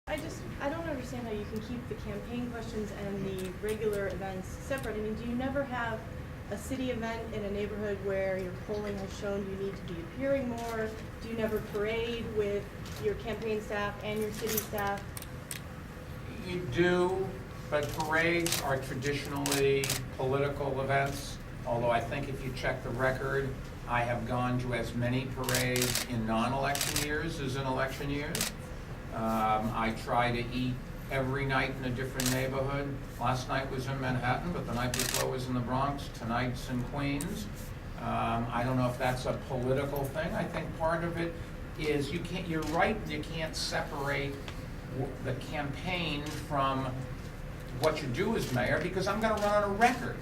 I don't understand how you can keep the campaign questions and the regular events separate. I mean, do you never have a city event in a neighborhood where your polling has shown you need to be appearing more? Do you never parade with your campaign staff and your city staff? You do, but parades are traditionally political events, although I think if you check the record, I have gone to as many parades in non-election years as in election years. I try to eat every night in a different neighborhood. Last night was in Manhattan, but the night before was in the Bronx. Tonight's in Queens. I don't know if that's a political thing. I think part of it is you're right, you can't separate the campaign from what you do as mayor, because I'm gonna run on a record.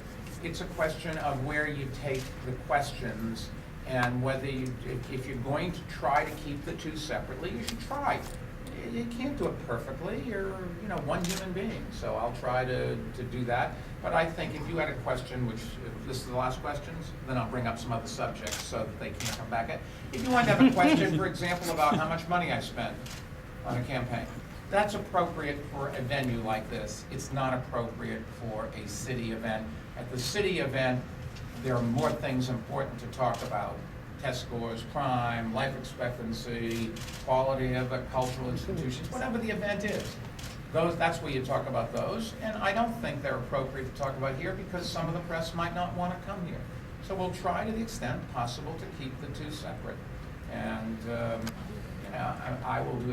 It's a question of where you take the questions and whether if you're going to try to keep the two separately, you should try. You can't do it perfectly. You're one human being, so I'll try to do that. But I think if you had a question, which if this is the last questions, then I'll bring up some other subjects so that they can't come back at. If you want to have a question, for example, about how much money I spent on a campaign, that's appropriate for a venue like this. It's not appropriate for a city event. At the city event, there are more things important to talk about. Test scores, crime, life expectancy, quality of cultural institutions, whatever the event is. That's where you talk about those, and I don't think they're appropriate to talk about here because some of the press might not want to come here. So we'll try to the extent possible to keep the two separate. And I will do everything